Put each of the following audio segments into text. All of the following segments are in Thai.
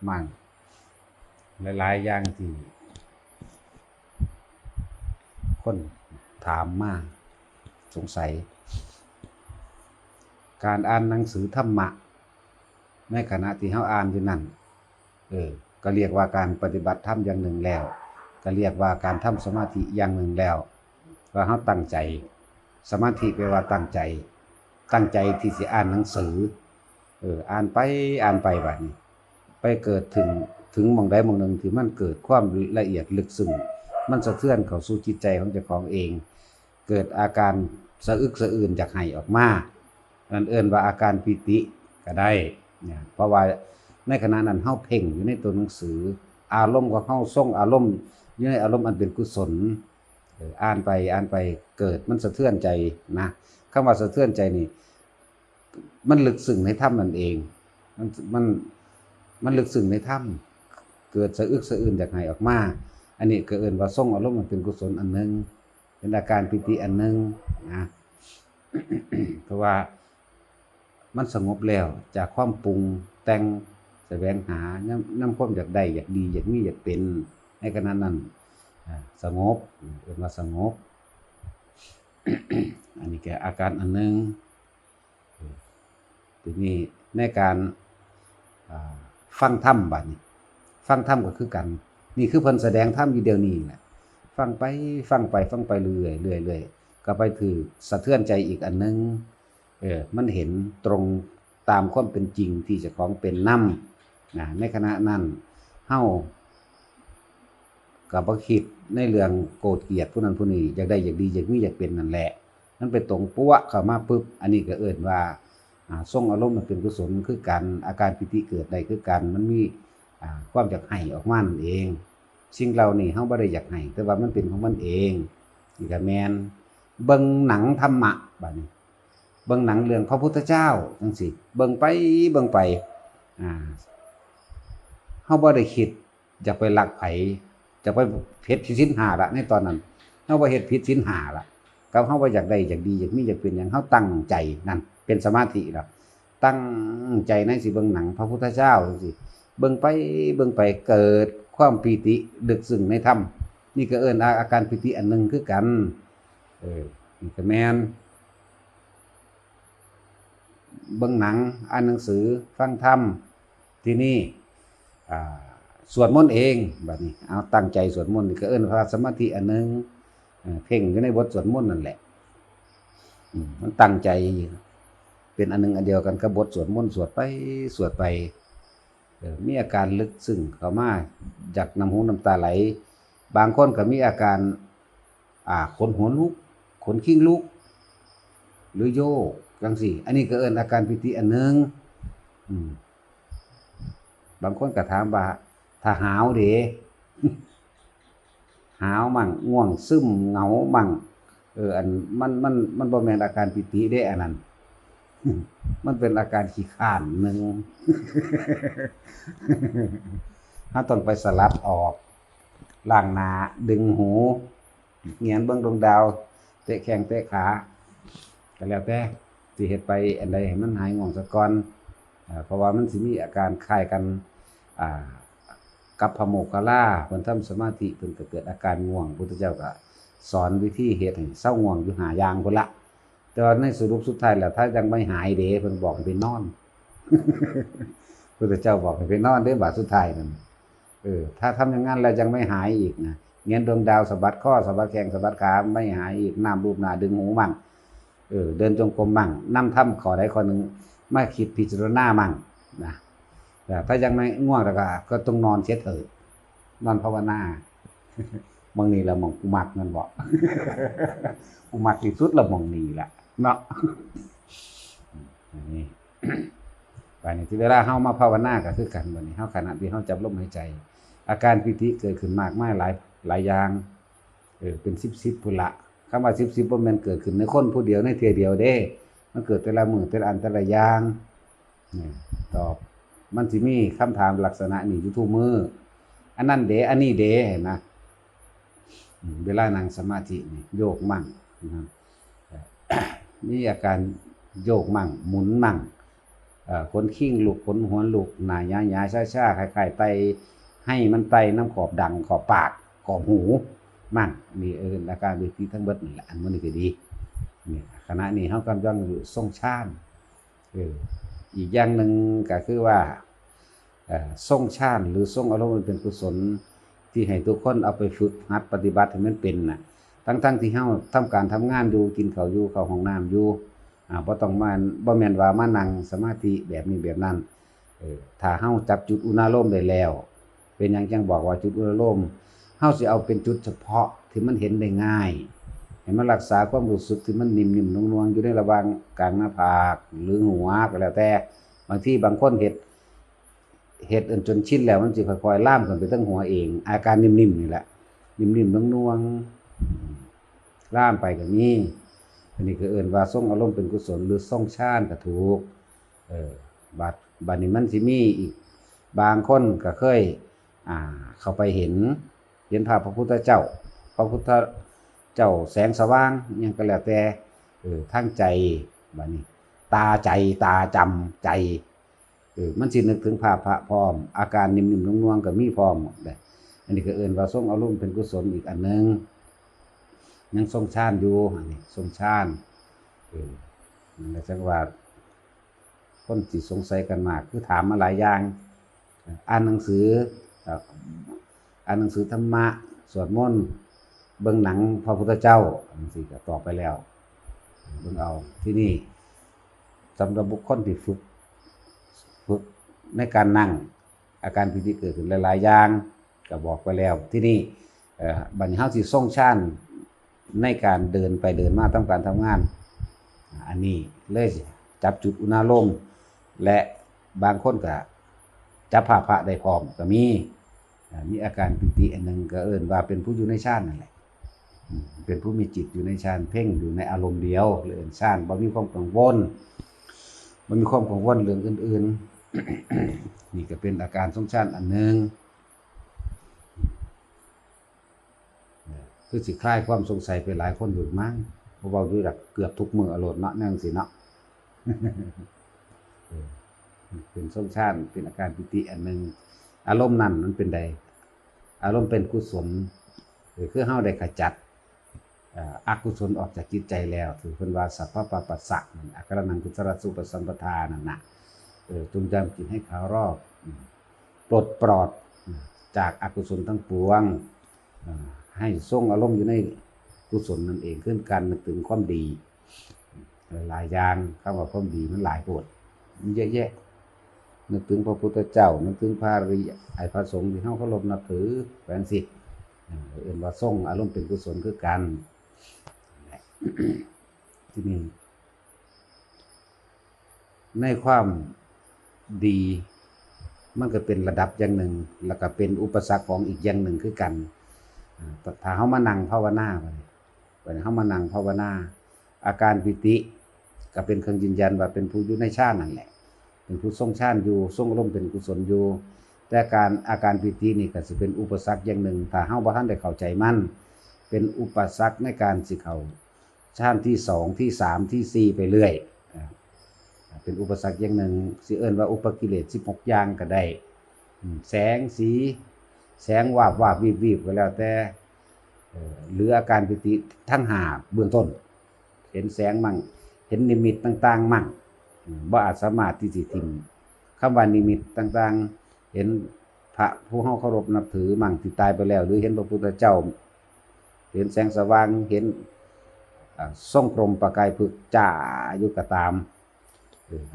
มั่งหลายๆอย่างที่คนถามมาสงสัยการอ่านหนังสือธรรมะในขณะที่เฮาอ่านอยู่นั่นก็เรียกว่าการปฏิบัติธรรมอย่างหนึ่งแล้วก็เรียกว่าการทำสมาธิอย่างหนึ่งแล้วว่าเฮาตั้งใจสมาธิแปลว่าตั้งใจที่สิอ่านหนังสืออ่านไปบัดนี้ไปเกิดถึงหม้องใดหม้องหนึ่งที่มันเกิดความละเอียดลึกซึ้งมันสะเทือนเข้าสู่จิตใจของเจ้าของเองเกิดอาการสะอึกสะอื้นอยากให้ออกมานั่นเอิ้นว่าอาการปิติก็ได้เนี่ยเพราะว่าในขณะนั้นเฮาเพ่งอยู่ในตัวหนังสืออารมณ์ของเฮาทรงอารมณ์อยู่ในอารมณ์อันเป็นกุศลอ่านไปเกิดมันสะเทือนใจนะคำว่าสะเทือนใจนี่มันลึกซึ้งในธรรมนั่นเองมันลึกซึ้งในธรรมเกิดสะอึกสะอื้นอยากให้ออกมาอันนี้ก็เอิ้นว่าทรงอารมณ์มันเป็นกุศลอันนึงเป็นอาการปิติอันนึงนะเพราะว่ามันสงบแล้วจากความปรุงแต่งแสวงหานำความอยากได้อยากดีอยากมีอยากเป็นในขณะนั้นสงบเรียกว่าสงบ อันนี้แก่อาการอันนึงทีนี้ในการฟังธรรมบัดนี้ฟังธรรมก็คือกันนี่คือเพิ่นแสดงธรรมอยู่เดียวนี้แหละฟังไปเรื่อยก็ไปถือสะเทือนใจอีกอันนึงมันเห็นตรงตามความเป็นจริงที่เจ้าของเป็นนำนะในขณะนั้นเฮาก็บ่คิดในเรื่องโกรธเกลียดผู้นั้นผู้นี้อยากได้อยากดีอยากมีอยากเป็นนั่นแหละมันไปตรงปั้วเข้ามาปึ๊บอันนี้ก็เอิ้นว่าทรงอารมณ์มันเป็นกุศลคือกันอาการปิติเกิดได้คือกันมันมีความอยากให้ออกมานั่นเองสิ่งเหล่านี้เฮาบ่ได้อยากให้แต่ว่ามันเป็นของมันเองนี่ก็แม่นเบิ่งหนังธรรมะบัดนี้เบิ่งหนังเรื่องพระพุทธเจ้าจังซี่เบิ่งไปเฮาบ่ได้คิดอยากไปรักไผจะไปเฮ็ดผิดศีล5ละในตอนนั้นเฮาบ่เฮ็ดผิดศีล5ละกับเฮาบ่อยากได้อยากดีอยากมีอยากเป็นหยังเฮาตั้งใจนั่นเป็นสมาธิแล้วตั้งใจในสิเบิ่งหนังพระพุทธเจ้าจังซี่เบิ่งไปเกิดความปีติลึกซึ้งในธรรมนี่ก็เอิ้นอาการปิติอันนึงคือกันนี่ก็แม่นเบิ่งหนังอ่านหนังสือฟังธรรมที่นี่สวดมนต์เองแบบนี้เอาตั้งใจสวดมนต์นี่ก็เอิ้นว่าสมาธิอันนึงเพ่งอยู่ในบทสวดมนต์นั่นแหละมันตั้งใจเป็นอันนึงอันเดียวกันกับบทสวดมนต์สวดไปมีอาการลึกซึ้งเข้ามาจากน้ำหูน้ำตาไหลบางคนก็มีอาการขนหัวลุกขนคิ้งลุกหรือโยกจังซี่อันนี้ก็เอิ้นอาการปิติอันนึงบางคนก็ถามว่าถ้าหาวเด้ หาวมั่งง่วงซึมเหงามั่งอันมันบ่แม่นอาการปิติเด้อันนั้น มันเป็นอาการขี้คร้านนึง ถ้าต้องไปสลัดออกล้างหน้าดึงหูเงียนเบิ่งดวงดาวเตะแข้งเตะขาก็แล้วแต่สิเฮ็ดไปอันใดให้มันหายง่วงซะก่อนเพราะว่ามันสิมีอาการคล้ายกันกับพระโมคคัลลาเพิ่นทำสมาธิเพิ่นก็เกิดอาการง่วงพุทธเจ้าก็สอนวิธีเฮ็ดให้เซาง่วงอยู่5อย่างพุ่นละแต่ว่าในสรุปสุดท้ายแล้วถ้ายังไม่หายเด้เพิ่นบอกให้ไปนอน พุทธเจ้าบอกให้ไปนอนเด้อบาดสุดท้ายนั่นถ้าทำอย่างนั้นแล้วยังไม่หายอีกนะเงี้ยดวงดาวสะบัดข้อสะบัดแข้งสะบัดขาไม่หายอีกน้ำรูปหน้าดึงหูมั่งเดินจงกรมมั่งนำทำข้อใดข้อหนึ่งมาคิดพิจารณามั่งนะแต่ถ้ายังไม่ง่วงแล้วก็ต้องนอนเสียเถิดนอนภาวนาบางนี้ละมองกูมักนั่นบอก กูมักที่สุดละมองนี้ละเนาะนี่ ไปนี่ที่เวลาเฮามาภาวนาก็คือกันบัดนี้เฮาขณะที่เฮาจับลมหายใจอาการปิติเกิดขึ้นมากมายหลายอย่างเป็น10พุ่นละคำว่า10บ่แม่นเกิดขึ้นในคนผู้เดียวในเทื่อเดียวเด้มันเกิดแต่ละมื้อแต่ละอันแต่ละอย่างนี่ตอบมันสิมีคำถามลักษณะนี้อยู่ทุกมื้ออันนั้นเด้อันนี้เด้นะเวลานั่งสมาธินี่โยกมั่งนะมีอาการโยกมั่งหมุนมั่ง ขนขิ้งลูกขนหัวลูกหน้าหยาๆช้าๆคล้ายๆไตให้มันไตน้ำขอบดังขอบปากขอบหูมันนี่อาการวิธีทั้งเบิดนี่แหละอันมันนี่ก็ดีนี่ขณะนี้เฮากำลังอยู่ทรงฌานอีกอย่างหนึ่งก็คือว่าทรงฌานหรือทรงอารมณ์มันเป็นกุศลที่ให้ทุกคนเอาไปฝึกหัดปฏิบัติให้มันเป็นน่ะทั้งที่เฮาทำการทำงานอยู่กินข้าวอยู่เข้าห้องน้ำอยู่บ่ต้องมาบ่แม่นว่ามานั่งสมาธิแบบนี้แบบนั้นถ้าเฮาจับจุดอุณาโลมได้แล้วเป็นหยังจังบอกว่าจุดอุณาโลมเฮาสิเอาเป็นจุดเฉพาะที่มันเห็นได้ง่ายให้มันรักษาความรู้สึกที่มันนิ่มๆนวลๆอยู่ในระหว่างกลางหน้าผากหรือหัวก็แล้วแต่บางทีบางคนเฮ็ดจนชินแล้วมันสิค่อยๆล่ามขึ้นไปทั้งหัวเองอาการนิ่มๆนี่แหละนิ่มๆนวลๆล่ามไปก็มีอันนี้คือว่าทรงอารมณ์เป็นกุศลหรือทรงฌานก็ถูกบัดนี้มันสิมีอีกบางคนก็เคยเข้าไปเห็นภาพพระพุทธเจ้าแสงสว่างอิหยังก็แล้วแต่ทางใจบัดนี้ตาจำใจมันสินึกถึงภาพพระพร้อมอาการนิ่มๆนวลๆก็มีพร้อมอันนี้ก็ว่าทรงอารมณ์เป็นกุศลอีกอันนึงยังทรงฌานอยู่อันนี้ทรงฌานนั่นแหละจังว่าคนสิสงสัยกันมากคือถามมาหลายอย่างอ่านหนังสือธรรมะสวดมนต์เบิ่งหนังพระพุทธเจ้าจังซี่ก็ตอบไปแล้วเบิ่งเอาที่นี่สำหรับบุคคลที่ฝึกในการนั่งอาการที่เกิดขึ้นหลายๆอย่างก็บอกไปแล้วที่นี่บัดนี้เฮาสิทรงฌานในการเดินไปเดินมาทำการทำงานอันนี้เลยจับจุดอุณาโลมและบางคนก็จับภาพพระได้พร้อมก็มีอาการปิติอันนึงก็ว่าเป็นผู้อยู่ในฌานนั่นแหละเป็นผู้มีจิตอยู่ในฌานเพ่งอยู่ในอารมณ์เดียวเลยฌานบ่มีความกังวลเรื่องอื่นๆ นี่ก็เป็นอาการทรงฌานอันนึงคือสิคลายความสงสัยไปหลายคนอยู่มั้งเพราะว่าอยู่ดักเกือบทุกมื้ออโลดเนาะนั่งสิเนาะ เป็นทรงฌานเป็นอาการปิติอันนึงอารมณ์นั้นมันเป็นใดอารมณ์เป็นกุศลคือเฮาได้ขจัดอกุศลออกจากจิตใจแล้วถือเพิ่นว่าสัพพะปะปัสสะนั่นอาการนังกุศลสุปสัมปทานั่นน่ะจงจำจิตให้ขาวรอบปลดปลอดจากอกุศลทั้งปวงให้ทรงอารมณ์อยู่ในกุศลนั่นเองขึ้นการนึกถึงความดีหลายอย่างคำว่าความดีมันหลายโพดมันเยอะแยะนึกถึงพระพุทธเจ้านึกถึงพระอริยพระสงฆ์ที่เฮาเคารพนับถือแปลนสิว่าทรงอารมณ์เป็นกุศลคือกันที่นี่ในความดีมันก็เป็นระดับอย่างหนึ่งแล้วก็เป็นอุปสรรคของอีกอย่างหนึ่งคือกันถ้าเฮามานั่งภาวนาเฮามานั่งภาวนาอาการปิติก็เป็นเครื่องยืนยันว่าเป็นผู้อยู่ในฌานนั่นแหละเป็นผู้ทรงฌานอยู่ทรงอารมณ์เป็นกุศลอยู่แต่อาการปิตินี่ก็สิเป็นอุปสรรคอย่างหนึ่งถ้าเฮาบ่ทันได้เข้าใจมันเป็นอุปสรรคในการสิเข้าฌานที่2ที่3ที่4ไปเรื่อยเป็นอุปสรรคอย่างหนึ่งสิว่าอุปกิเลส16อย่างก็ได้แสงสีแสงวาบวิบก็แล้วแต่หรืออาการปิติทั้ง5เบื้องต้นเห็นแสงมั่งเห็นนิมิตต่างๆมั่งบ่อาจสามารถที่สิทิ่มคำว่านิมิตต่างๆเห็นพระผู้เฮาเคารพนับถือมั่งที่ตายไปแล้วหรือเห็นพระพุทธเจ้าเห็นแสงสว่างเห็นทรงกรมประกายพึกจ้าอยู่ก็ตาม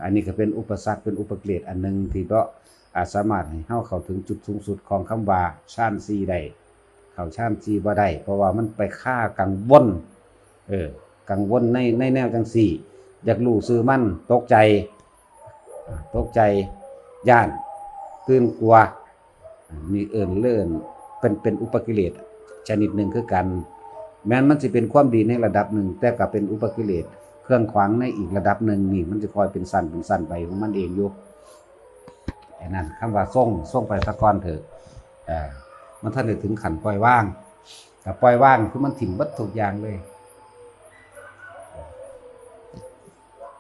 อันนี้ก็เป็นอุปสรรคเป็นอุปกิเลสอันนึงที่บ่อาจสามารถให้เฮาเข้าถึงจุดสูงสุดของคำว่าฌาน4ได้เข้าฌาน4บ่ได้เพราะว่ามันไปฆ่ากังวลกังวลในแนวจังซี่อยากรู้ซื่อมันตกใจย่านตื่นกลัวมีเลื่อนเป็นอุปกิเลสชนิดหนึ่งคือกันแม้มันสิเป็นความดีในระดับหนึ่งแต่ก็เป็นอุปกิเลสเครื่องขวางในอีกระดับหนึ่งนี่มันจะคอยเป็นสั้นไปของมันเองอยู่ไอ้นั่นคำว่าส่งไปตะกอนเถอะมันท่านได้ถึงขั้นปล่อยว่างแต่ปล่อยว่างคือมันถิ่มเบิดทุกอย่างเลย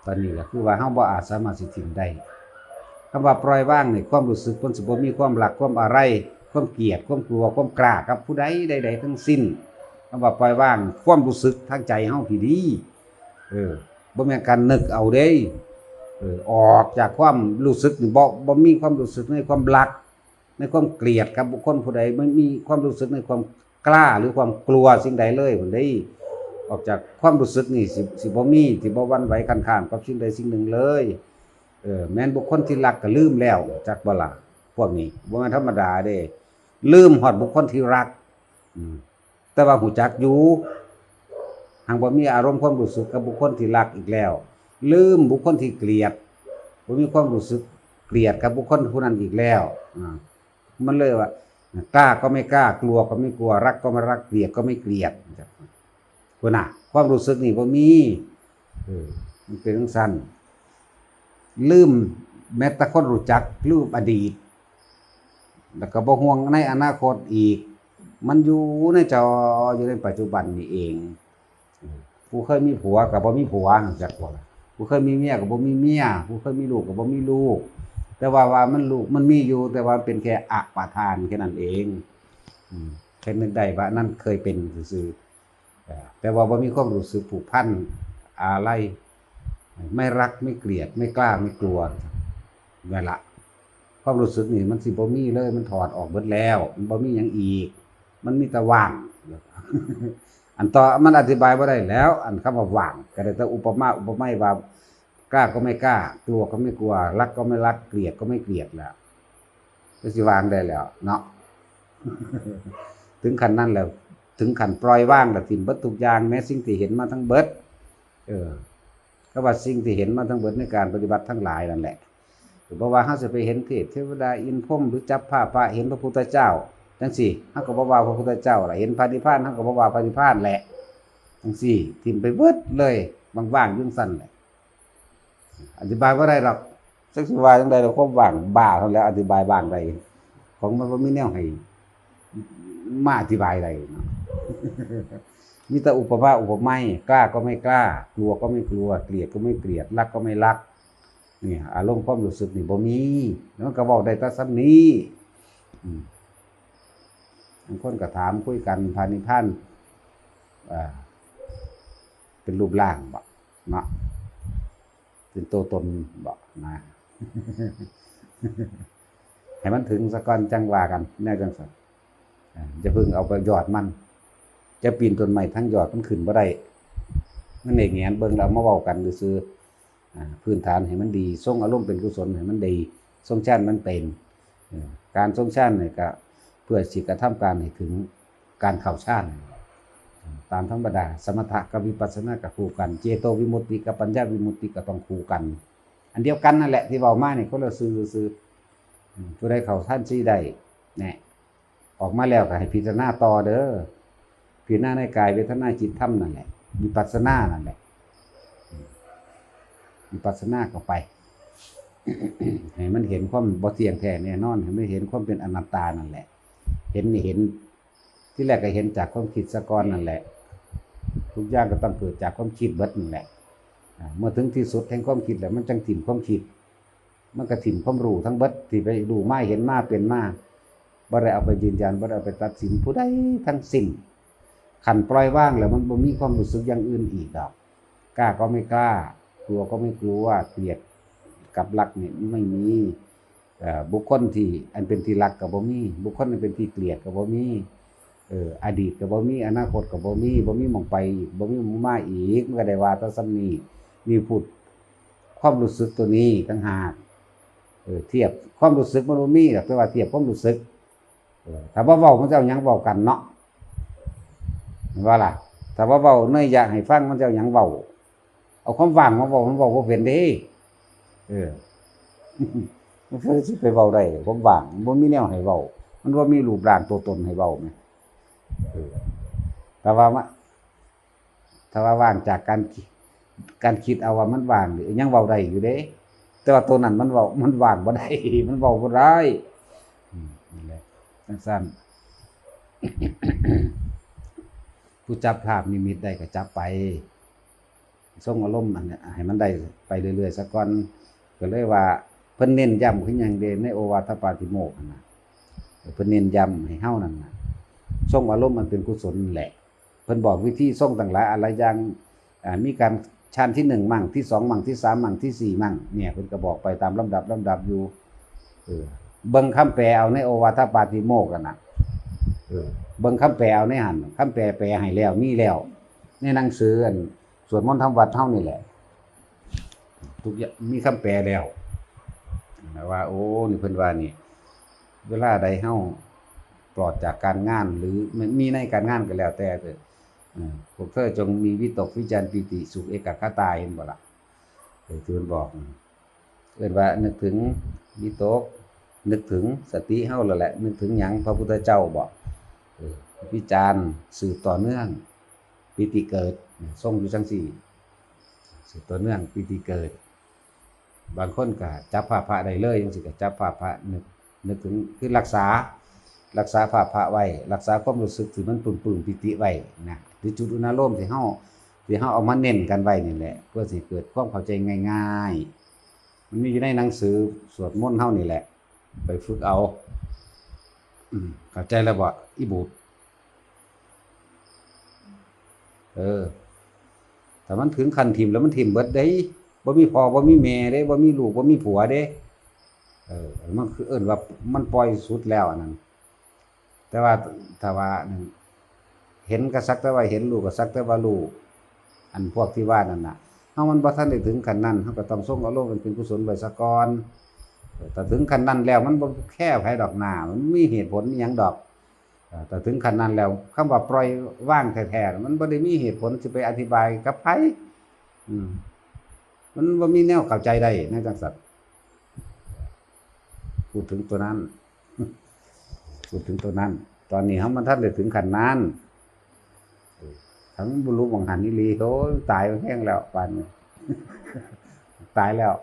ตอนนี้ก็คือว่าเฮาบ่อาจสามารถสิถิ่มได้ คำว่าปล่อยว่างนี่ความรู้สึกมันสิบ่มีความรักความอะไรความเกลียดความกลัวความกล้ากับผู้ใดใดๆทั้งสิ้นคำว่าปล่อยว่างความรู้สึกทางใจเฮาที่ดีบ่แม่นการนึกเอาเด้ออกจากความรู้สึกนี่บ่มีความรู้สึกในความรักในความเกลียดกับบุคคลผู้ใดไม่มีความรู้สึกในความกล้าหรือความกลัวสิ่งใดเลยพุ่นเด้ออกจากความรู้สึกนี่สิบ่มีสิบ่หวั่นไหวคันข้ามกับสิ่งใดสิ่งหนึ่งเลยแม้นบุคคลที่รักก็ลืมแล้วจักบ่ล่ะพวกนี้บ่แม่นธรรมดาเด้ลืมฮอดบุคคลที่รักแต่ว่าหูจักอยู่หังบ่มีอารมณ์ความรู้สึกกับบุคคลที่รักอีกแล้วลืมบุคคลที่เกลียดบ่มีความรู้สึกเกลียดกับบุคคลผู้นั้นอีกแล้วมันเลยว่ากล้าก็ไม่กล้ากลัวก็ไม่กลัวรักก็ไม่รักเกลียดก็ไม่เกลียดพุ่นน่ะความรู้สึกนี่บ่มีมันเป็นจังซั่นลืมแม้แต่คนรู้จักลืมอดีตแล้วก็บ่ห่วงในอนาคตอีกมันอยู่ในจออยู่ในปัจจุบันนี่เองผู้เคยมีผัวก็บ่มีผัวจักว่าผู้เคยมีเมียก็บ่มีเมียผู้เคยมีลูกก็บ่มีลูกแต่ว่ามันลูกมันมีอยู่แต่ว่าเป็นแค่อปทานแค่นั้นเองแค่นึกได้ว่านั่นเคยเป็นซื่อๆแต่ว่าบ่มีความรู้สึกผูกพันอะไรไม่รักไม่เกลียดไม่กล้าไม่กลัวนั่นล่ะความรู้สึกนี่มันสิบ่มีเลยมันถอดออกเบิดแล้วมันบ่มีหยังอีกมันมีแต่ว่างอันต่อมันอธิบายบ่ได้แล้วอันคำว่าว่างก็ได้แต่อุปมาอุปไมยว่ากล้าก็ไม่กล้ากลัวก็ไม่กลัวรักก็ไม่รักเกลียดก็ไม่เกลียดแล้วก็สิวางได้แล้วเนาะ ถึงขั้นนั้นแล้วถึงขั้นปล่อยว่างแล้วทิ้งเบิดทุกอย่างแม้สิ่งที่เห็นมาทั้งเบิดก็ว่าสิ่งที่เห็นมาทั้งเบิดในการปฏิบัติทั้งหลายนั่นแหละเพราะว่าเฮาสิไปเห็นเทพเทวดาอินพรหมหรือจับผ้าพระเห็นพระพุทธเจ้าจังซี่เฮาก็บ่ว่าพระพุทธเจ้าล่ะเห็นพระนิพพานเฮาก็บ่ว่าพระนิพพานแหละจังซี่ทิ้งไปเบิดเลยว่างๆจังซั่นแหละอธิบายบ่ได้หรอกจักสิว่าจังได๋ดอกความว่างบ้าเท่าแล้วอธิบายบ้างได้ของมันบ่มีแนวให้มาอธิบายได้เนาะ มีแต่อุปมาอุปไมยกล้าก็ไม่กล้ากลัวก็ไม่กลัวเกลียดก็ไม่เกลียดรักก็ไม่รักนี่อารมณ์ความรู้สึกนี่บ่มีแล้วมันก็บอกได้แต่ซ้ำนี้บางคนก็ถามคุยกันพานิพพานเป็นรูปร่างบ่เนาะเป็นตัวตนบ่นะ ให้มันถึงซะก่อนจังว่ากันแน่จังซั่นจะพึ่งเอาไปยอดมันจะปีนต้นไม้ทั้งยอดมันขึ้นบ่ได้มันเองแงนเบิ่งแล้วมาเว้ากันซื่อพื้นฐานให้มันดีทรงอารมณ์เป็นกุศลให้มันดีทรงฌานมันเป็นการทรงฌานนี่ก็เพื่อสิกระทำการให้ถึงการเข้าฌานตามธรรมดาสมถะกับวิปัสสนาก็คู่กันเจโตวิมุตติกับปัญญาวิมุตติก็ต้องคู่กันอันเดียวกันนั่นแหละที่เว้ามานี่คนละซื่อผู้ใดเข้าฌานสิได้แน่ออกมาแล้วก็ให้พิจารณาต่อเด้อพิจารณาในกายเวทนาจิตธรรมนั่นแหละวิปัสสนานั่นแหละวิปัสสนาเข้าไป ให้มันเห็นความบ่เที่ยงแท้แน่นอนให้มันเห็นความเป็นอนัตตานั่นแหละเห็นนี่เห็นที่แรกก็เห็นจากความคิดซะก่อนนั่นแหละทุกอย่างก็ต้องเกิดจากความคิดเบิดนั่นแหละเมื่อถึงที่สุดแห่งความคิดแล้วมันจังถิ่มความคิดมันก็ถิ่มความรู้ทั้งเบิดที่ไปดูมาเห็นมาเป็นมาบ่ได้เอาไปยืนยันบ่ได้เอาไปตัดสินผู้ใดทั้งสิ้นขันปล่อยว่างแล้วมันบ่มีความรู้สึกอย่างอื่นอีกดอกกล้าก็ไม่กล้ากลัวก็ไม่กลัวเกลียดกับรักนี่ไม่มีบุคคลที่อันเป็นที่รักก็บ่มีบุคคลอันเป็นที่เกลียดก็บ่มีอดีตก็บ่มีอนาคตก็บ่มีหม้องไปอีกบ่มีหม้องมาอีกมันก็ได้ว่าแต่ซ้ำนี้มีพูดความรู้สึกตัวนี้ต่างหากเทียบความรู้สึกมันบ่มีหรอกแต่ว่าเทียบความรู้สึกถ้าว่าเว้ามันจะเอาหยังเว้ากันเนาะว่าล่ะถ้าว่าเว้าเนื่อยอยากให้ฟังมันจะเอาหยังเว้าเอาความว่างมาเว้ามันเว้าบ่เป็นเด้มันคือสิไปเว้าได้ความว่างบ่มีแนวให้เว้ามันบ่มีรูปร่างตัวตนให้เว้าแม่ถ้าว่าว่างจากการคิดเอาว่ามันว่างหรือยังเว้าได้อยู่เด้แต่ว่าตัวนั้นมันเว้ามันว่างบ่ได้มันเว้าบ่ได้นี่แหละจังซั่น ผู้จับภาพนิมิตได้ก็จับไปทรงอารมณ์อันนี้ให้มันได้ไปเรื่อยๆซะก่อนก็เลยว่าเพิ่น พิ่นเน้นย้ำคือหยังเด้ในโอวาทปาติโมกข์นั่นน่ะเพิ่นเน้นย้ำให้เฮานั่นน่ะทรงอารมณ์มันเป็นกุศลนั่นแหละเพิ่นบอกวิธีทรงต่างหลายอะไรอย่างมีการชั้นที่1มั่งที่2มั่งที่3มั่งที่4มั่งเนี่ยเพิ่นก็บอกไปตามลำดับอยู่เบิ่งคำแปลเอาในโอวาทปาติโมกข์นั่นน่ะเบิ่งคำแปลเอาในหั่นคำแปลให้แล้วมีแล้วในหนังสือสวดมนต์ทำวัดเฮานี่แหละทุกอย่างมีคำแปลแล้วว่าโอ้นี่เพิ่นว่านี่เวลาใดเฮาปลอดจากการงานหรือมีในการงานก็แล้วแต่เถอะพวกเธอจงมีวิตกวิจารปิติสุขเอกคตาเห็นบ่ล่ะที่เพิ่นบอกเอิ้นว่านึกถึงวิตกนึกถึงสติเฮาแล้วแหละนึกถึงหยังพระพุทธเจ้าบอกวิจารสืบต่อเนื่องปิติเกิดทรงอยู่จังซี่สืบต่อเนื่องปิติเกิดบางคนก็จับภาพพระได้เลยจังซี่ก็จับภาพพระนึกถึงคือรักษาภาพพระไว้รักษาความรู้สึกที่มันปลื้มปิติไว้นะหรือจุดอุณโลมที่เฮาเอามาเน้นกันไว้นี่แหละเพื่อสิเกิดความเข้าใจง่ายๆมันมีอยู่ในหนังสือสวดมนต์เฮานี่แหละไปฝึกเอาเข้าใจแล้วบ่อีบูดถ้ามันถึงขั้นทิ่มแล้วมันทิ่มเบิดเด้บ่มีพ่อบ่มีแม่เด้บ่มีลูกบ่มีผัวเด้มันคือว่ามันปล่อยสุดแล้วอันนั้นแต่ว่าถ้าว่าเห็นก็สักแต่ว่าเห็นรู้ก็สักแต่ว่ารู้อันพวกที่ว่านั่นน่ะเฮามันบ่ทันได้ถึงขั้นนั้นเฮาก็ต้องทรงอารมณ์เป็นกุศลไว้ซะก่อนแต่ถึงขั้นนั้นแล้วมันบ่แค่ไผดอกหน้ามันมีเหตุผลอีหยังดอกแต่ถึงขั้นนั้นแล้วคำว่าปล่อยว่างแท้ๆมันบ่ได้มีเหตุผลสิไปอธิบายกับไผมันบ่มีแนวเข้าใจได้ในจังซั่นพูดถึงตัวนั้นตอนนี้เฮามันทันได้ถึงขั้นนั้นทั้งบ่รู้บังหันอีหลีโหตายแห้งแล้วปานนี้ตายแล้ว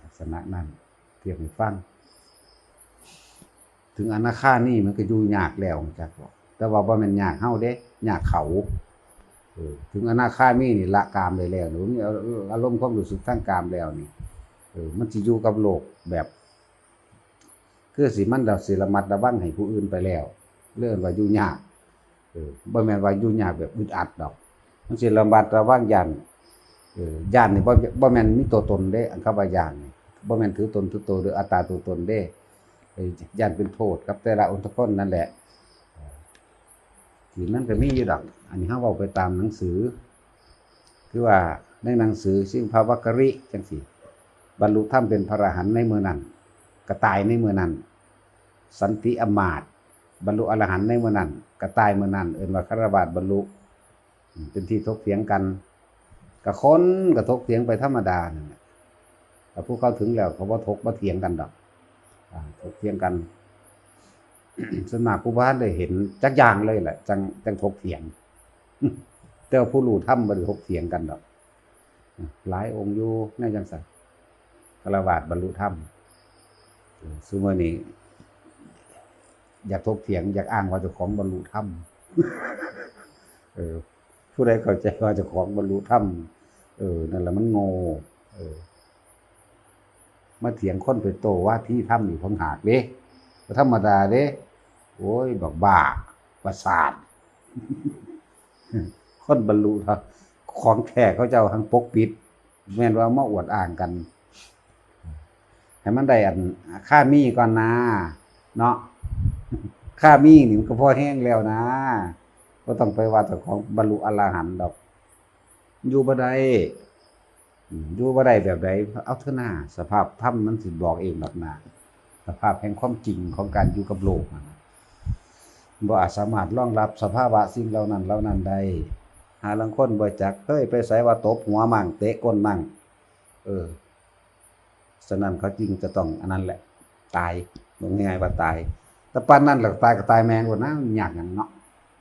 ลักษณะนั้นเทียบให้ฟังถึงอนาคานี่มันก็อยู่ยากแล้วจักบอกแต่ว่าบ่แม่นยากเฮาเด้ยากเขาถึงอนาคามีนี่ละกามได้แล้วหนูมีอารมณ์ความรู้สึกทางกามแล้วนี่มันสิอยู่กับโลกแบบคือสิมันสิระมัดระวังให้ผู้อื่นไปแล้วเรื่องว่าอยู่ยากบ่แม่นว่าอยู่ยากแบบอึดอัดดอกมันสิระมัดระวังย่านนี่บ่แม่นมีตัวตนเด้อันคำว่าย่านนี่บ่แม่นถือตนถือตัวหรืออัตตาตัวตนเด้ย่านเป็นโทษกับแต่ละองค์คนนั่นแหละที่มันก็มีอยู่ดอกอันนี้เฮาเว้าไปตามหนังสือคือว่าในหนังสือซึ่งภาวกริจังซี่บรรลุธรรมเป็นพระอรหันต์ในมื้อนั้นก็ตายในมื้อนั้นสันติอมาตย์บรรลุอรหันต์ในมื้อนั้นก็ตายมื้อนั้นเอิ้นว่าคฤหัสถ์บรรลุเป็นที่ถกเถียงกันก็คนก็ถกเถียงไปธรรมดานั่นแหละแต่ผู้เข้าถึงแล้วเขาบ่ถกบ่เถียงกันดอกถกเถียงกันส่วนมากผู้บ้านได้เห็นจักอย่างเลยแหละจังถกเถียงแต่ว่าผู้รู้ธรรมบ่ได้ถกเถียงกันดอกหลายองค์อยู่ในจังซั่นคฤหัสถ์บรรลุธรรมซุมื้อนี้อยากถกเถียงอยากอ้างว่าเจ้าของบรรลุธรรมผู้ใดเข้าใจว่าเจ้าของบรรลุธรรมนั่นแหละมันโง่มาเถียงคนไปโตว่าที่ธรรมนี่ของหากเด้บ่ธรรมดาเด้โอ้ยบักบ้าประสาทคนบรรลุธรรมของแท้เขาเจ้าทั้งปกปิดแม่นว่ามาอวดอ้างกันให้มันได้อันค่ามีก่อนนะเนาะค่ามีนี่มันก็พอแห้งแล้วนะบ่ต้องไปว่าเจ้าของบรรลุอรหันต์ดอกอยู่บ่ได้แบบใดเอาเถอะนะสภาพธรรมมันสิบอกเองดอกนะสภาพแห่งความจริงของการอยู่กับโลกนั่นบ่อาจสามารถรองรับสภาวะสิ่งเหล่านั้นได้หาลางคนบ่จักเฮ้ยไปไสว่าตบหัวมั่งเตะก้นมั่งฉะนั้นเขาจริงจะต้องอันนั้นแหละตายง่ายๆว่าตายแต่ปานนั้นล่ะตายก็ตายแม่นกว่านะยากหยังเนาะ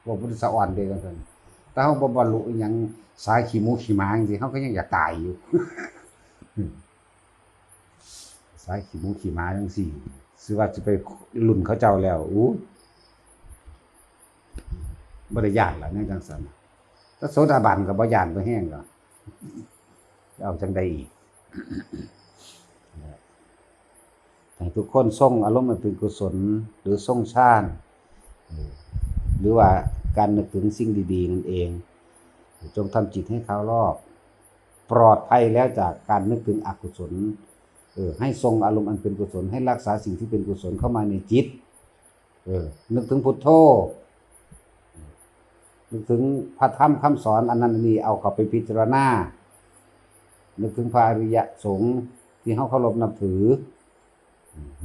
บ่พุทธสะอ่อนเด้จังซั่นแต่เฮาบ่บรรลุอีหยังสายขี้หมูขี้หมาจังซี่เฮาก็ยังอยากตายอยู่สายขี้หมูขี้หมาจังซี่สิว่าสิไปรุ่นเขาเจ้าแล้วบ่ได้ย้านล่ะในจังซั่นถ้าโสดาบันก็บ่ย้านบ่แห้งดอกเอาจังได๋อีก ให้ทุกคนทรงอารมณ์มันเป็นกุศลหรือทรงฌานหรือว่าการนึกถึงสิ่งดีๆนั่นเองจงทำจิตให้เขารอบปลอดภัยแล้วจากการนึกถึงอกุศลให้ทรงอารมณ์อันเป็นกุศลให้รักษาสิ่งที่เป็นกุศลเข้ามาในจิตนึกถึงพุทโธนึกถึงพระธรรมคำสอนอันนั้นนี่เอาเข้าไปพิจารณานึกถึงพระอริยสงฆ์ที่เฮาเคารพนับถือ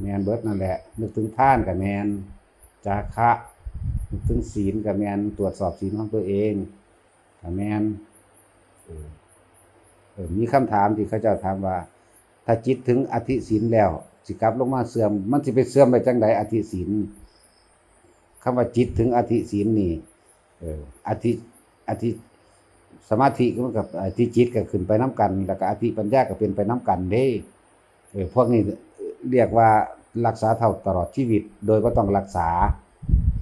แมนเบิดนั่นแหละนึกถึงทานกับแมนจาคะนึกถึงศีลกับแมนตรวจสอบศีลของตัวเองกับแมนมีคำถามที่เขาเจ้าถามว่าถ้าจิตถึงอธิศีลแล้วสิกลับลงมาเสื่อมมันสิไปเสื่อมไปจังใดอธิศีลคำว่าจิตถึงอธิศีลนี่อธิสมาธิก็กับอธิจิตก็ขึ้นไปน้ำกันแล้วก็อธิปัญญาก็เป็นไปน้ำกันเด้พวกนี้เรียกว่ารักษาเท่าตลอดชีวิตโดยก็ต้องรักษา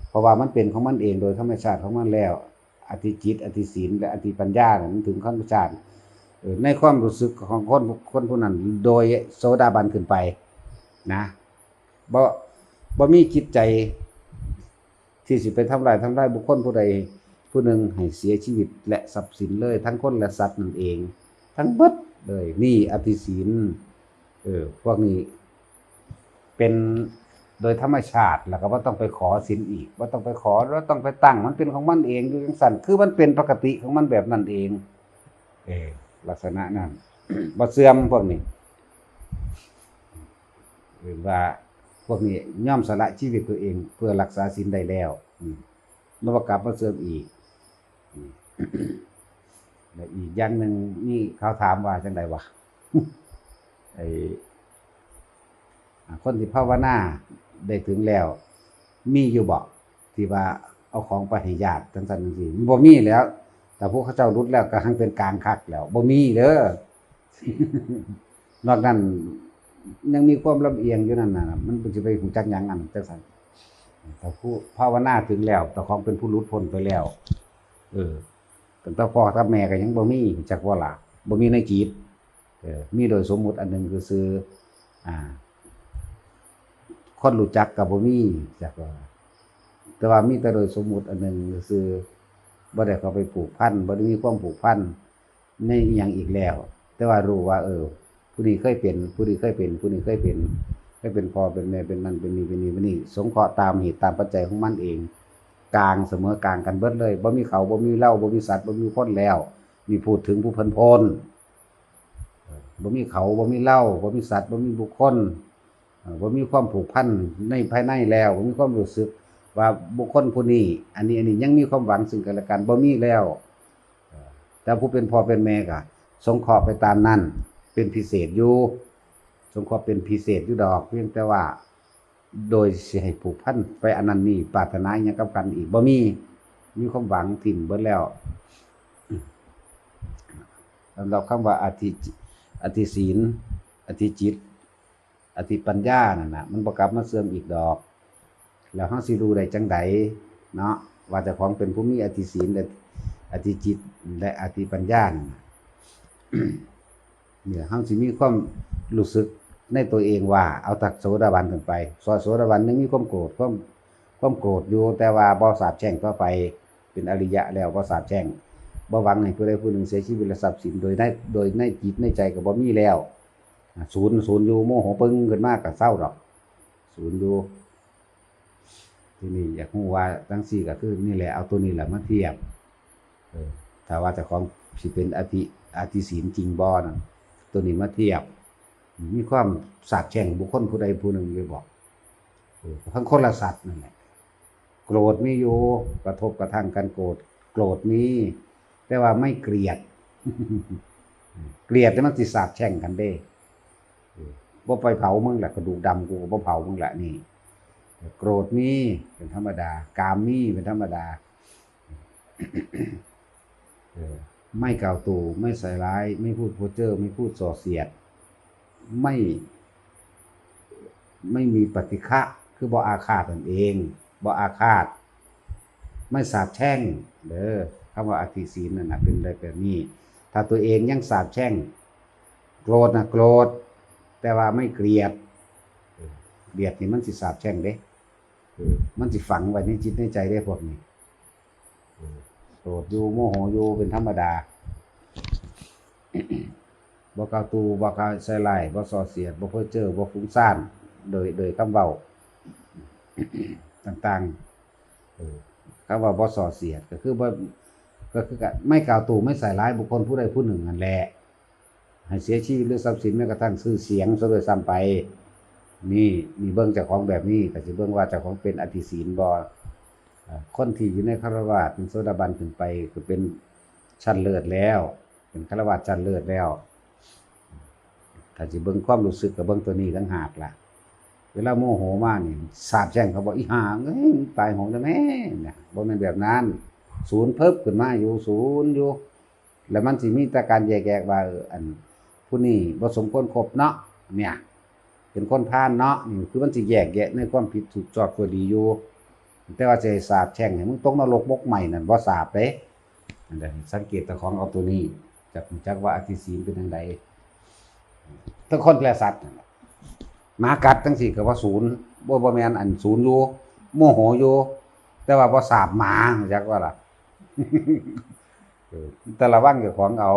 เพราะว่ามันเป็นของมันเองโดยธรรมชาติของมันแล้วอธิจิตอธิศีลและอธิปัญญาเนี่ยมันถึงธรรมชาติในความรู้สึกของคนผู้นั้นโดยโสดาบันขึ้นไปนะบ่มีจิตใจที่สิไปทำลายบุคคลผู้ใดผู้หนึ่งให้เสียชีวิตและทรัพย์สินเลยทั้งคนและสัตว์นั่นเองทั้งเบิดเลยนี่อธิศีลพวกนี้เป็นโดยธรรมชาติแล้วก็บ่ต้องไปขอศีลอีกบ่ต้องไปขอแล้วต้องไปตั้งมันเป็นของมันเองอยู่จังซั่นคือมันเป็นปกติของมันแบบนั้นเองลักษณะนั้น บ่เสื่อมพวกนี้หรือว่าพวกนี้ย่อมสละชีวิตตัวเองเพื่อรักษาศีลได้แล้วนวกลับมาเสื่อมอีกแล้วอีกอย่างหนึ่งนี่เขาถามว่าจังไดวะ คนที่ภาวนาได้ถึงแล้วมีอยู่บ่ที่ว่าเอาของไปให้ญาติจังซั่นจังซี่บ่มีแล้วแต่พวกเขาเจ้ารุดแล้วก็หังเป็นกลางคักแล้วบ่มีเด้อ นอกนั้นยังมีความลำเอียงอยู่นั่นน่ะมันสิไปหูจักหยังอันจังซั่นแต่ผู้ภาวนาถึงแล้วแต่ของเป็นผู้หลุดพ้นไปแล้วตั้งแต่พ่อกับแม่ก็ยังบ่มีจักว่าล่ะบ่มีในจิตมีโดยสมมุติอันหนึงคือซื่อคนรู้จักก็บ่มีจักว่าแต่ว่ามีแต่โดยสมมุติอันหนึงคือบ่ได้เข้าไปผูกพันบ่ได้มีความผูกพันในอีหยังอีกแล้วแต่ว่ารู้ว่าผู้นี้เคยเป็นผู้นี้เคยเป็นผู้นี้เคยเป็นพ่อเป็นแม่เป็นนั่นเป็นนี่สงเคราะห์ตามเหตุตามปัจจัยของมันเองกลางเสมอกลางกันเบิดเลยบ่มีเขาบ่มีเราบ่มีสัตว์บ่มีคนแล้วมีพูดถึงผู้เพิ่นพ้นบ่มีเขาบ่มีเราบ่มีสัตว์บ่มีบุคคลบ่มีความผูกพันในภายในแล้วบ่มีความรู้สึกว่าบุคคลผู้นี้อันนี้ยังมีความหวังซึ่งกันและกันบ่มีแล้วแต่ผู้เป็นพ่อเป็นแม่ก็สงเคราะห์ไปตามนั้นเป็นพิเศษอยู่สงเคราะห์เป็นพิเศษอยู่ดอกเพียงแต่ว่าโดยสิให้ผูกพันไปอันนั้นนี่ปรารถนาหยังกับกันอีกบ่มีความหวังถิ่มเบิดแล้วสำหรับคำว่าอธิศีลอธิจิตอธิปัญญานั่นน่ะมันบ่กลับมาเสื่อมอีกดอกแล้วเฮาสิรู้ได้จังไดเนาะว่าเจ้าของเป็นผู้มีอธิศีลและอธิจิตและอธิปัญญาเนี่ยเฮาสิมีความรู้สึกในตัวเองว่าเอาตักโสดาบันขึ้นไปโสดาบันยังมีความโกรธความโกรธอยู่แต่ว่าบ่สาปแช่งต่อไปเป็นอริยะแล้วบ่สาปแช่งบ่หวังให้ผู้ใดผู้หนึ่งเสียชีวิตและทรัพย์สินโดยในจิตในใจก็บ่มีแล้วศูนย์อยู่โมโหปึ้งขึ้นมาก็เศร้าดอกศูนย์อยู่ที่นี่อยากรู้ว่าจังซี่ก็คือนี่แหละเอาตัวนี้แหละมาเทียบถ้าว่าเจ้าของสิเป็นอธิศีลจริงบ่นั่นตัวนี้มาเทียบมีความสาปแช่งบุคคลผู้ใดผู้หนึ่งเลยบอกทั้งคนละสัตว์นั่นแหละโกรธมีอยู่กระทบกระทั่งกันโกรธมีแต่ว่าไม่เกลียด เกลียดแต่มันสิสาปแช่งกันเด้บ่ไปเผามึงแหละกระดูกดำกูก็บ่เผามึงแหละนี่โกรธมีเป็นธรรมดากามมีเป็นธรรมดา ไม่กล่าวตู่ไม่ใส่ร้ายไม่พูดโพ้อเจ้อไม่พูดส่อเสียดไม่มีปฏิฆะคือบ่อาฆาตตนเองบ่อาฆาตไม่สาปแช่งคำว่าอธิศีลนั่นน่ะเป็นอะไรแบบนี้ถ้าตัวเองยังสาปแช่งโกรธนะโกรธแต่ว่าไม่เกลียด เดียดนี่มันสิสาบแช่งเด้มันสิฝังไว้ในจิตในใจได้พวกนี้โกรธอยู่โมโหอยู่เป็นธรรมดาบ่กล่าวตูบ่กล่าวใส่ร้ายบ่ส่อเสียดบ่เพ้อเจ้อบ่ฟุ้งซ่านโดยคำเว้าต่างๆคำว่าบ่ส่อเสียดก็คือไม่กล่าวตูไม่ใส่ร้ายบุคคลผู้ใดผู้หนึ่งนั่นแหละให้เสียชีวิตหรือทรัพย์สินแม้กระทั่งชื่อเสียงซะด้วยซ้ำไปนี่มีเบิ่งเจ้าของแบบนี้ก็สิเบิ่งว่าเจ้าของเป็นอธิศีลบ่คนที่อยู่ในฆราวาสเป็นโสดาบันขึ้นไปก็เป็นชั้นเลิศแล้วเป็นฆราวาสชั้นเลิศแล้วถ้าสิเบิ่งความรู้สึกก็เบิ่งตัวนี้ต่างหากล่ะเวลาโมโหมานี่สาบแช่งเขาบอกอีห่าเอ้ยตายโหงจังแม่เนี่ยบ่แม่นแบบนั้นศูนย์เพิ่มขึ้นมาอยู่ศูนย์อยู่แล้วมันสิมีแต่การแยกว่าอันผู้นี้บ่สมควรคบเนาะเนี่ยเป็นคนพาลเนาะนี่คือมันสิแยกแยะในความผิดถูกชอบชั่วดีอยู่แต่ว่าจะสาบแช่งให้มึงตกนรกมกใหม่นั่นบ่สาบเด้อันใดสังเกตเจ้าของเอาตัวนี้จักว่าอธิศีลเป็นจังไดทั้งคนและสัตว์หมากัดจังซี่ก็ว่าศูนย์บ่แม่นอันศูนย์อยู่โมโหอยู่แต่ว่าบ่สาบหมาจักว่าล่ะ แต่ระวังเจ้าของเอา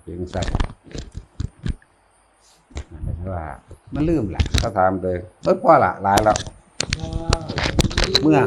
เพียงสัตว์นั่นแปลว่ามันลืมแหละเขาถามเลยพ่อละหลายแล้วเมื่อ